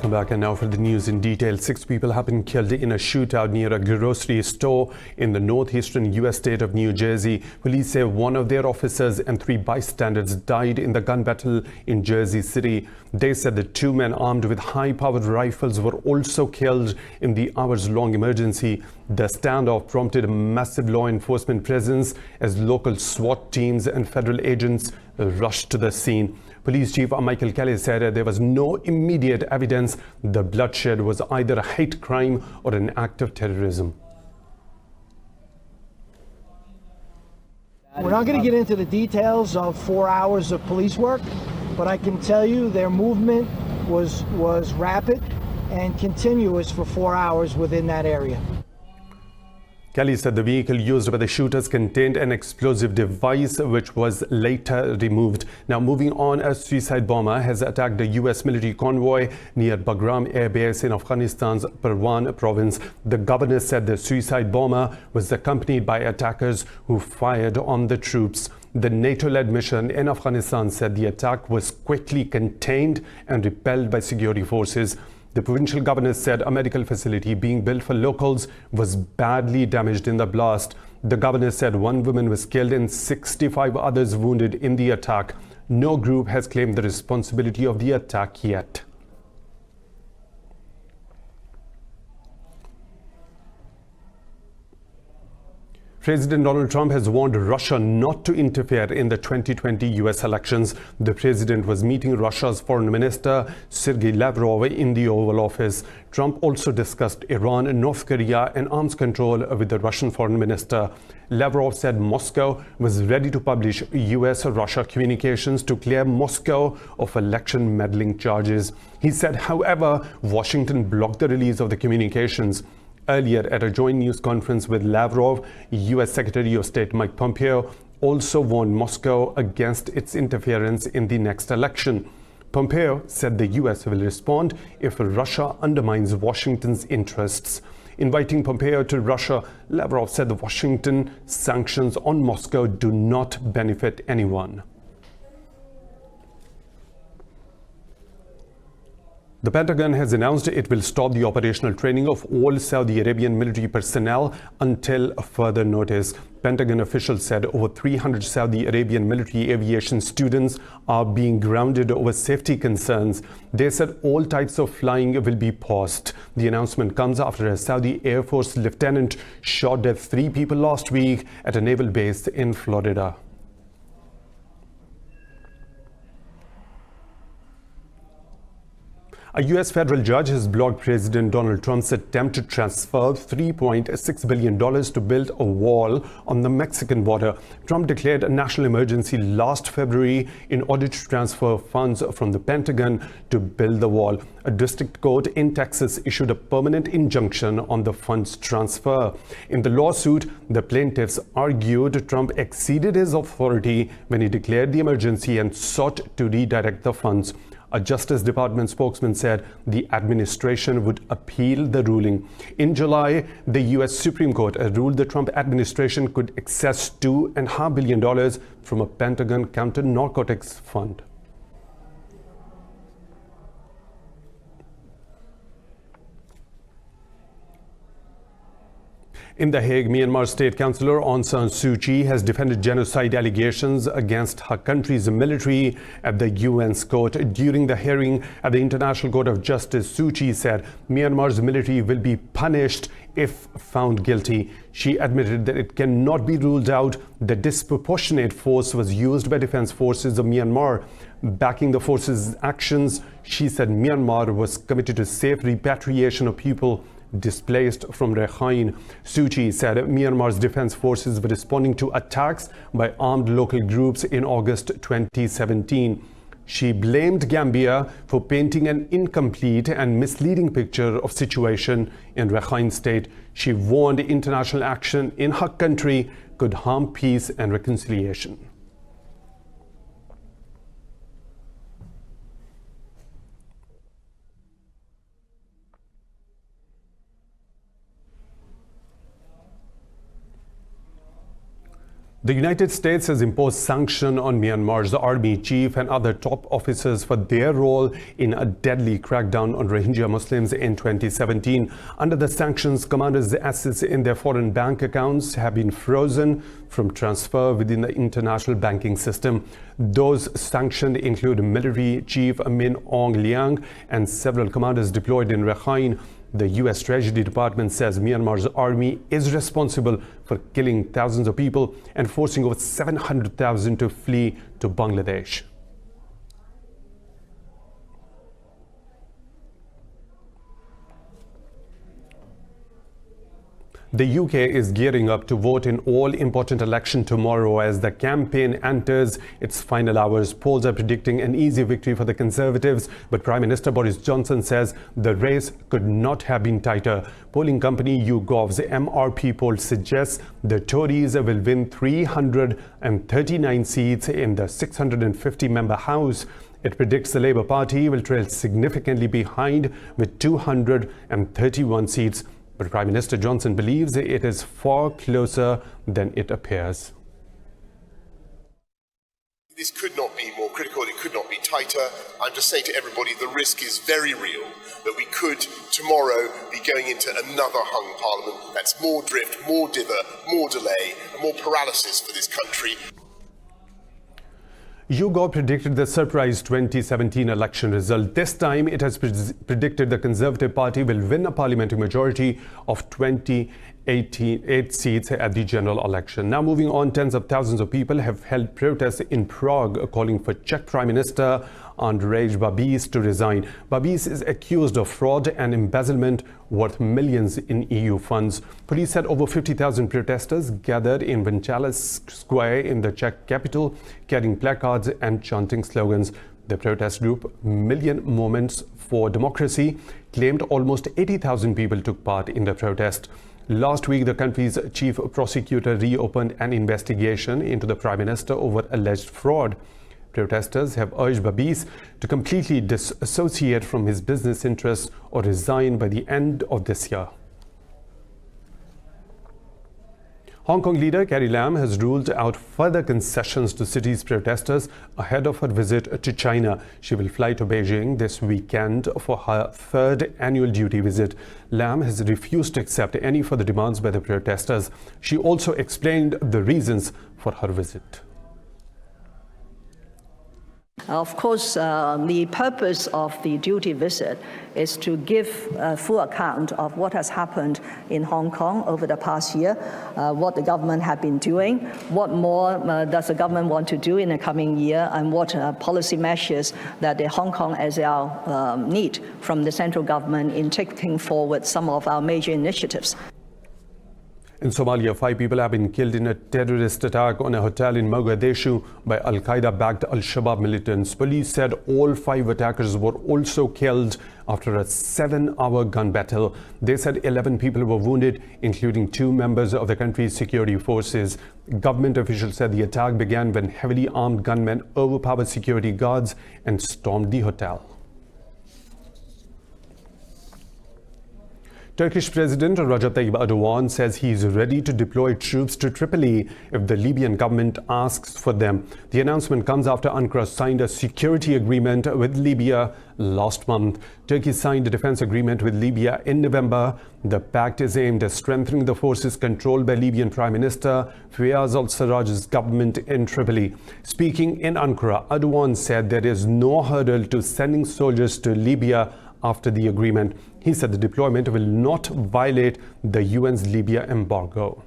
Welcome back. And now for the news in detail. 6 people have been killed in a shootout near a grocery store in the northeastern U.S. state of New Jersey. Police say one of their officers and 3 bystanders died in the gun battle in Jersey City. They said the 2 men armed with high-powered rifles were also killed in the hours-long emergency. The standoff prompted a massive law enforcement presence as local SWAT teams and federal agents rushed to the scene. Police Chief Michael Kelly said there was no immediate evidence the bloodshed was either a hate crime or an act of terrorism. We're not going to get into the details of 4 hours of police work, but I can tell you their movement was rapid and continuous for 4 hours within that area. Kelly said the vehicle used by the shooters contained an explosive device which was later removed. Now moving on, a suicide bomber has attacked a U.S. military convoy near Bagram Air Base in Afghanistan's Parwan province. The governor said the suicide bomber was accompanied by attackers who fired on the troops. The NATO-led mission in Afghanistan said the attack was quickly contained and repelled by security forces. The provincial governor said a medical facility being built for locals was badly damaged in the blast. The governor said 1 woman was killed and 65 others wounded in the attack. No group has claimed the responsibility of the attack yet. President Donald Trump has warned Russia not to interfere in the 2020 U.S. elections. The president was meeting Russia's Foreign Minister Sergei Lavrov in the Oval Office. Trump also discussed Iran, North Korea and arms control with the Russian Foreign Minister. Lavrov said Moscow was ready to publish U.S.-Russia communications to clear Moscow of election meddling charges. He said, however, Washington blocked the release of the communications. Earlier, at a joint news conference with Lavrov, U.S. Secretary of State Mike Pompeo also warned Moscow against its interference in the next election. Pompeo said the U.S. will respond if Russia undermines Washington's interests. Inviting Pompeo to Russia, Lavrov said the Washington sanctions on Moscow do not benefit anyone. The Pentagon has announced it will stop the operational training of all Saudi Arabian military personnel until further notice. Pentagon officials said over 300 Saudi Arabian military aviation students are being grounded over safety concerns. They said all types of flying will be paused. The announcement comes after a Saudi Air Force lieutenant shot dead 3 people last week at a naval base in Florida. A U.S. federal judge has blocked President Donald Trump's attempt to transfer $3.6 billion to build a wall on the Mexican border. Trump declared a national emergency last February in order to transfer funds from the Pentagon to build the wall. A district court in Texas issued a permanent injunction on the funds transfer. In the lawsuit, the plaintiffs argued Trump exceeded his authority when he declared the emergency and sought to redirect the funds. A Justice Department spokesman said the administration would appeal the ruling. In July, the U.S. Supreme Court ruled the Trump administration could access $2.5 billion from a Pentagon counter-narcotics fund. In The Hague, Myanmar State Councillor Aung San Suu Kyi has defended genocide allegations against her country's military at the UN's court. During the hearing at the International Court of Justice, Suu Kyi said Myanmar's military will be punished if found guilty. She admitted that it cannot be ruled out that disproportionate force was used by defense forces of Myanmar. Backing the forces' actions, she said Myanmar was committed to safe repatriation of people displaced from Rakhine. Suu Kyi said Myanmar's defense forces were responding to attacks by armed local groups in August 2017. She blamed Gambia for painting an incomplete and misleading picture of situation in Rakhine State. She warned international action in her country could harm peace and reconciliation. The United States has imposed sanctions on Myanmar's army chief and other top officers for their role in a deadly crackdown on Rohingya Muslims in 2017. Under the sanctions, commanders' assets in their foreign bank accounts have been frozen from transfer within the international banking system. Those sanctioned include military chief Min Aung Hlaing and several commanders deployed in Rakhine. The U.S. Treasury Department says Myanmar's army is responsible for killing thousands of people and forcing over 700,000 to flee to Bangladesh. The UK is gearing up to vote in all-important election tomorrow as the campaign enters its final hours. Polls are predicting an easy victory for the Conservatives, but Prime Minister Boris Johnson says the race could not have been tighter. Polling company YouGov's MRP poll suggests the Tories will win 339 seats in the 650-member House. It predicts the Labour Party will trail significantly behind with 231 seats. But Prime Minister Johnson believes it is far closer than it appears. This could not be more critical, it could not be tighter. I'm just saying to everybody, the risk is very real that we could tomorrow be going into another hung parliament. That's more drift, more dither, more delay, and more paralysis for this country. YouGov predicted the surprise 2017 election result. This time, it has predicted the Conservative Party will win a parliamentary majority of 8 seats at the general election. Now moving on, tens of thousands of people have held protests in Prague calling for Czech Prime Minister Andrej Babiš to resign. Babiš is accused of fraud and embezzlement worth millions in EU funds. Police said over 50,000 protesters gathered in Vinchalas Square in the Czech capital, carrying placards and chanting slogans. The protest group Million Moments for Democracy claimed almost 80,000 people took part in the protest. Last week, the country's chief prosecutor reopened an investigation into the Prime Minister over alleged fraud. Protesters have urged Babiš to completely disassociate from his business interests or resign by the end of this year. Hong Kong leader Carrie Lam has ruled out further concessions to city's protesters ahead of her visit to China. She will fly to Beijing this weekend for her third annual duty visit. Lam has refused to accept any further demands by the protesters. She also explained the reasons for her visit. Of course, the purpose of the duty visit is to give a full account of what has happened in Hong Kong over the past year, what the government have been doing, what more does the government want to do in the coming year, and what policy measures that the Hong Kong SL need from the central government in taking forward some of our major initiatives. In Somalia, 5 people have been killed in a terrorist attack on a hotel in Mogadishu by Al-Qaeda-backed Al-Shabaab militants. Police said all 5 attackers were also killed after a 7-hour gun battle. They said 11 people were wounded, including 2 members of the country's security forces. Government officials said the attack began when heavily armed gunmen overpowered security guards and stormed the hotel. Turkish President Recep Tayyip Erdogan says he is ready to deploy troops to Tripoli if the Libyan government asks for them. The announcement comes after Ankara signed a security agreement with Libya last month. Turkey signed a defense agreement with Libya in November. The pact is aimed at strengthening the forces controlled by Libyan Prime Minister Fayez al-Sarraj's government in Tripoli. Speaking in Ankara, Erdogan said there is no hurdle to sending soldiers to Libya after the agreement. He said the deployment will not violate the UN's Libya embargo.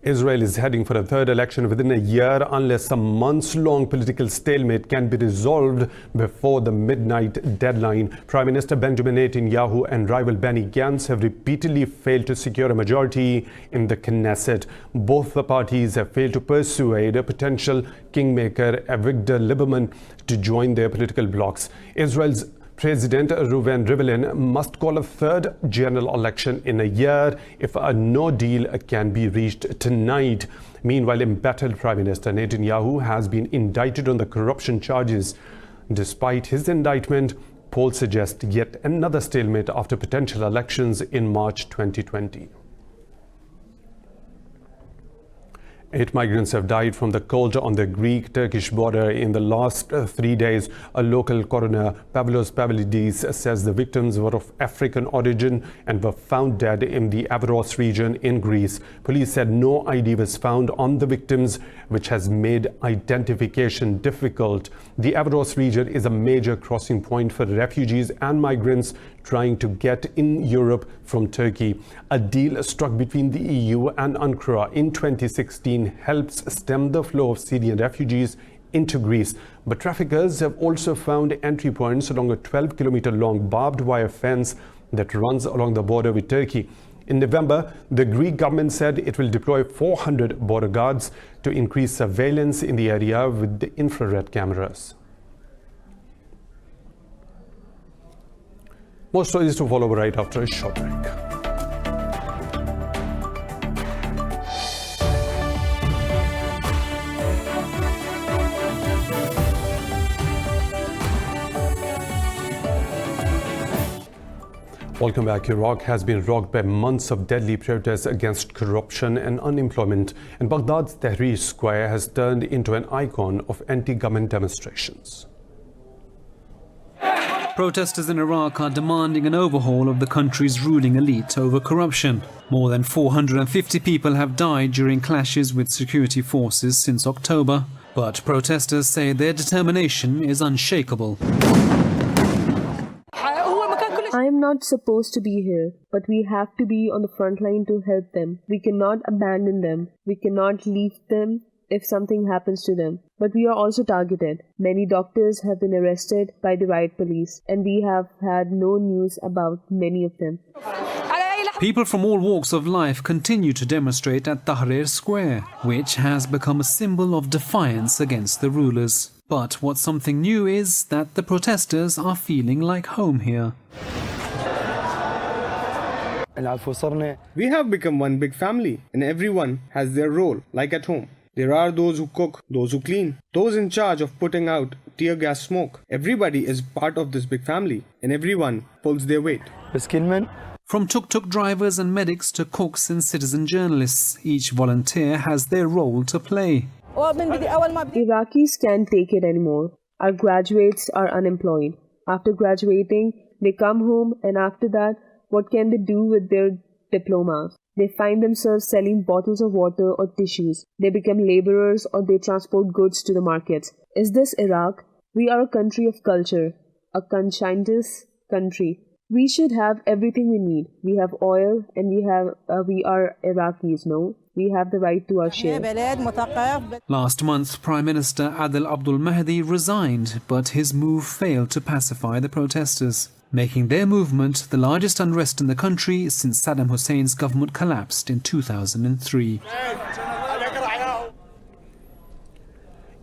Israel is heading for a third election within a year unless a months-long political stalemate can be resolved before the midnight deadline. Prime Minister Benjamin Netanyahu and rival Benny Gantz have repeatedly failed to secure a majority in the Knesset. Both the parties have failed to persuade a potential kingmaker Avigdor Lieberman to join their political blocs. Israel's President Reuven Rivlin must call a third general election in a year if a no deal can be reached tonight. Meanwhile, embattled Prime Minister Netanyahu has been indicted on the corruption charges. Despite his indictment, Polls suggest yet another stalemate after potential elections in March 2020. 8 migrants have died from the cold on the Greek-Turkish border in the last 3 days. A local coroner, Pavlos Pavlidis, says the victims were of African origin and were found dead in the Avros region in Greece. Police said no ID was found on the victims, which has made identification difficult. The Avros region is a major crossing point for refugees and migrants trying to get in Europe from Turkey. A deal struck between the EU and Ankara in 2016 helps stem the flow of Syrian refugees into Greece. But traffickers have also found entry points along a 12-kilometer-long barbed wire fence that runs along the border with Turkey. In November, the Greek government said it will deploy 400 border guards to increase surveillance in the area with the infrared cameras. More stories to follow right after a short break. Welcome back. Iraq has been rocked by months of deadly protests against corruption and unemployment, and Baghdad's Tahrir Square has turned into an icon of anti-government demonstrations. Protesters in Iraq are demanding an overhaul of the country's ruling elite over corruption. More than 450 people have died during clashes with security forces since October, but protesters say their determination is unshakable. I am not supposed to be here, but we have to be on the front line to help them. We cannot abandon them. We cannot leave them if something happens to them. But we are also targeted. Many doctors have been arrested by the riot police, and we have had no news about many of them. People from all walks of life continue to demonstrate at Tahrir Square, which has become a symbol of defiance against the rulers. But what's something new is that the protesters are feeling like home here. We have become one big family, and everyone has their role, like at home. There are those who cook, those who clean, those in charge of putting out tear gas smoke. Everybody is part of this big family, and everyone pulls their weight. From tuk-tuk drivers and medics to cooks and citizen journalists, each volunteer has their role to play. Iraqis can't take it anymore. Our graduates are unemployed. After graduating, they come home, and after that, what can they do with their diplomas? They find themselves selling bottles of water or tissues. They become laborers or they transport goods to the markets. Is this Iraq? We are a country of culture, a conscientious country. We should have everything we need. We have oil and we are Iraqis, no? We have the right to our share. Last month, Prime Minister Adel Abdul Mahdi resigned, but his move failed to pacify the protesters, making their movement the largest unrest in the country since Saddam Hussein's government collapsed in 2003.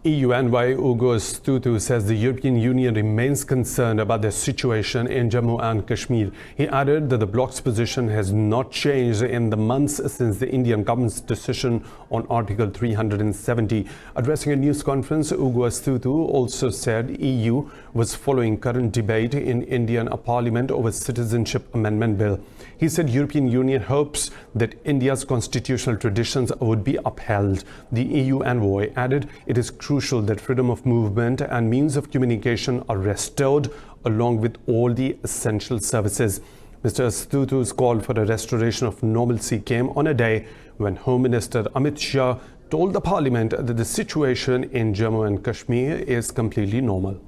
EU envoy Ugo Stutu says the European Union remains concerned about the situation in Jammu and Kashmir. He added that the bloc's position has not changed in the months since the Indian government's decision on Article 370. Addressing a news conference, Ugo Stutu also said EU was following current debate in Indian Parliament over Citizenship Amendment Bill. He said European Union hopes that India's constitutional traditions would be upheld. The EU envoy added it is crucial that freedom of movement and means of communication are restored along with all the essential services. Mr. Stutu's call for a restoration of normalcy came on a day when Home Minister Amit Shah told the Parliament that the situation in Jammu and Kashmir is completely normal.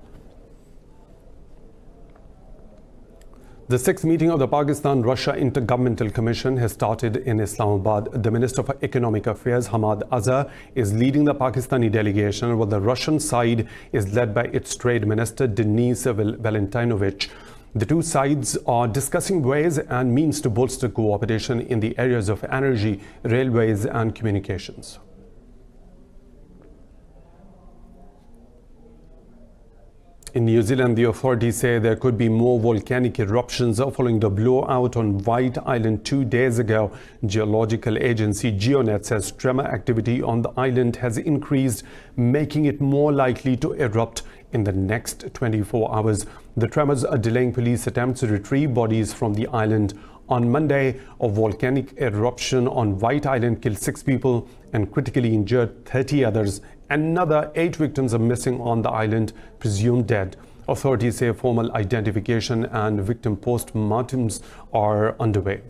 The sixth meeting of the Pakistan-Russia Intergovernmental Commission has started in Islamabad. The Minister for Economic Affairs, Hamad Azhar, is leading the Pakistani delegation, while the Russian side is led by its Trade Minister, Denis Valentinovich. The two sides are discussing ways and means to bolster cooperation in the areas of energy, railways and communications. In New Zealand, the authorities say there could be more volcanic eruptions following the blowout on White Island 2 days ago. Geological agency GeoNet says tremor activity on the island has increased, making it more likely to erupt in the next 24 hours. The tremors are delaying police attempts to retrieve bodies from the island. On Monday, a volcanic eruption on White Island killed 6 people and critically injured 30 others. Another 8 victims are missing on the island, presumed dead. Authorities say formal identification and victim post-mortems are underway.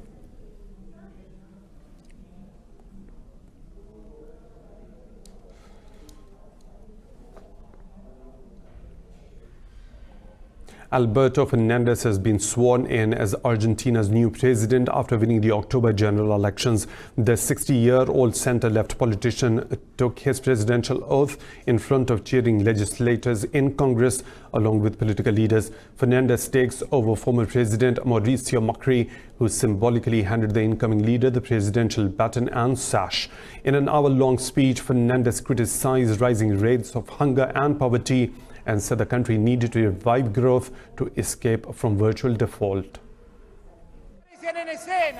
Alberto Fernandez has been sworn in as Argentina's new president after winning the October general elections. The 60-year-old center-left politician took his presidential oath in front of cheering legislators in Congress along with political leaders. Fernandez takes over former President Mauricio Macri, who symbolically handed the incoming leader the presidential baton and sash. In an hour-long speech, Fernandez criticized rising rates of hunger and poverty and said the country needed to revive growth to escape from virtual default.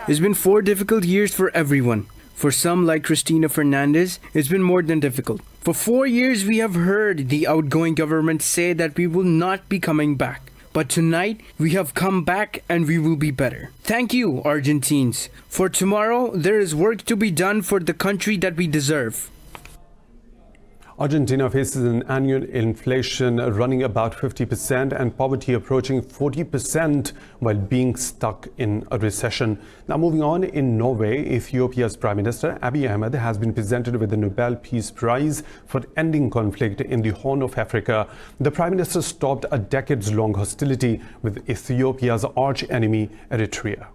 It's been 4 difficult years for everyone. For some, like Cristina Fernandez, it's been more than difficult. For 4 years, we have heard the outgoing government say that we will not be coming back. But tonight, we have come back and we will be better. Thank you, Argentines. For tomorrow, there is work to be done for the country that we deserve. Argentina faces an annual inflation running about 50% and poverty approaching 40% while being stuck in a recession. Now moving on, in Norway, Ethiopia's Prime Minister Abiy Ahmed has been presented with the Nobel Peace Prize for ending conflict in the Horn of Africa. The Prime Minister stopped a decades-long hostility with Ethiopia's arch-enemy Eritrea.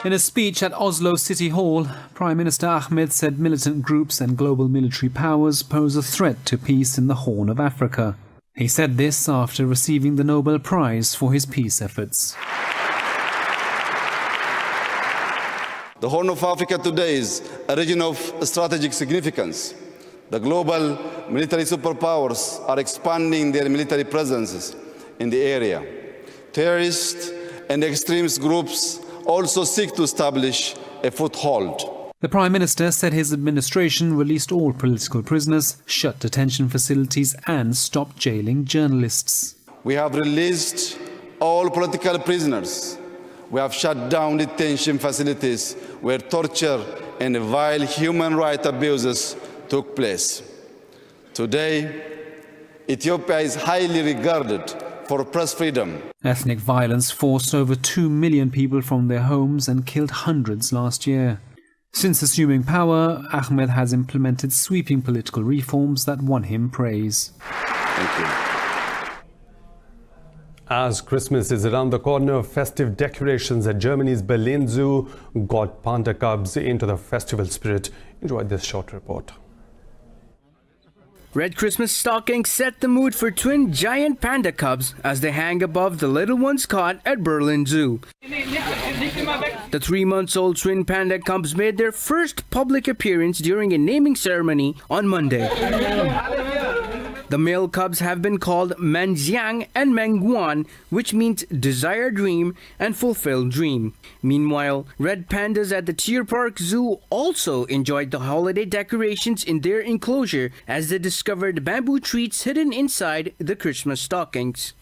In a speech at Oslo City Hall, Prime Minister Ahmed said militant groups and global military powers pose a threat to peace in the Horn of Africa. He said this after receiving the Nobel Prize for his peace efforts. The Horn of Africa today is a region of strategic significance. The global military superpowers are expanding their military presences in the area. Terrorist and extremist groups also seek to establish a foothold. The Prime Minister said his administration released all political prisoners, shut detention facilities and stopped jailing journalists. We have released all political prisoners. We have shut down detention facilities where torture and vile human rights abuses took place. Today, Ethiopia is highly regarded for press freedom. Ethnic violence forced over 2 million people from their homes and killed hundreds last year. Since assuming power, Ahmed has implemented sweeping political reforms that won him praise. Thank you. As Christmas is around the corner, festive decorations at Germany's Berlin Zoo got panda cubs into the festival spirit. Enjoy this short report. Red Christmas stockings set the mood for twin giant panda cubs as they hang above the little ones caught at Berlin Zoo. The 3-month-old twin panda cubs made their first public appearance during a naming ceremony on Monday. The male cubs have been called Manjiang and Mengguan, which means desire dream and fulfill dream. Meanwhile, red pandas at the Deer Park Zoo also enjoyed the holiday decorations in their enclosure as they discovered bamboo treats hidden inside the Christmas stockings.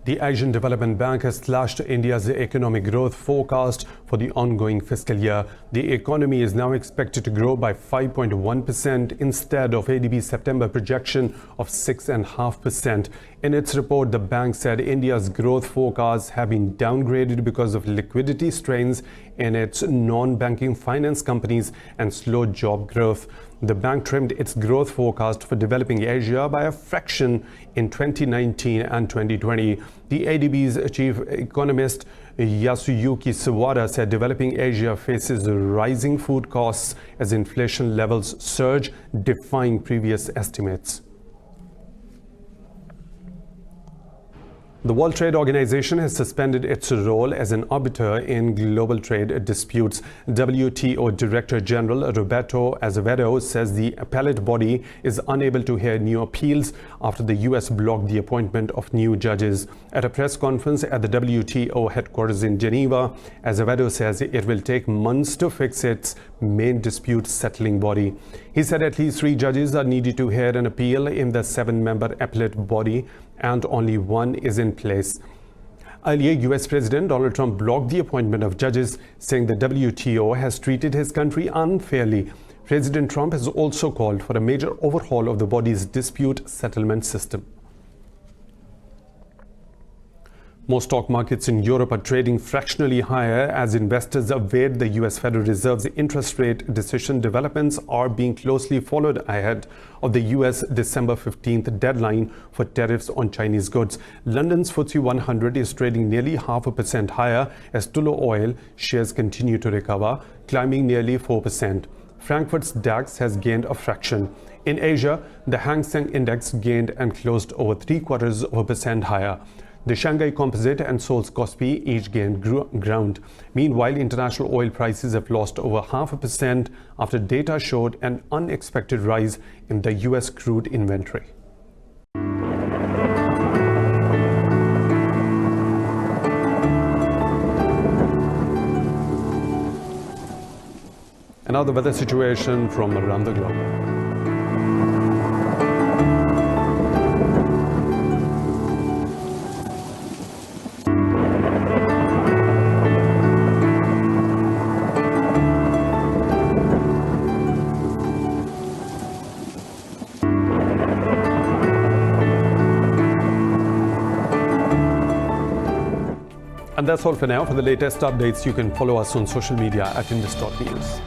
The Asian Development Bank has slashed India's economic growth forecast for the ongoing fiscal year. The economy is now expected to grow by 5.1% instead of ADB's September projection of 6.5%. In its report, the bank said India's growth forecasts have been downgraded because of liquidity strains in its non-banking finance companies and slow job growth. The bank trimmed its growth forecast for developing Asia by a fraction in 2019 and 2020. The ADB's chief economist Yasuyuki Sawada said developing Asia faces rising food costs as inflation levels surge, defying previous estimates. The World Trade Organization has suspended its role as an arbiter in global trade disputes. WTO Director General Roberto Azevedo says the appellate body is unable to hear new appeals after the U.S. blocked the appointment of new judges. At a press conference at the WTO headquarters in Geneva, Azevedo says it will take months to fix its main dispute settling body. He said at least 3 judges are needed to hear an appeal in the 7-member appellate body, and only 1 is in place. Earlier, US President Donald Trump blocked the appointment of judges, saying the WTO has treated his country unfairly. President Trump has also called for a major overhaul of the body's dispute settlement system. Most stock markets in Europe are trading fractionally higher as investors await the US Federal Reserve's interest rate decision. Developments are being closely followed ahead of the US December 15th deadline for tariffs on Chinese goods. London's FTSE 100 is trading nearly 0.5% higher as Tullow Oil shares continue to recover, climbing nearly 4%. Frankfurt's DAX has gained a fraction. In Asia, the Hang Seng Index gained and closed over 0.75% higher. The Shanghai Composite and Seoul's Kospi each gained ground. Meanwhile, international oil prices have lost over 0.5% after data showed an unexpected rise in the US crude inventory. And now the weather situation from around the globe. And that's all for now. For the latest updates, you can follow us on social media at Indus.News.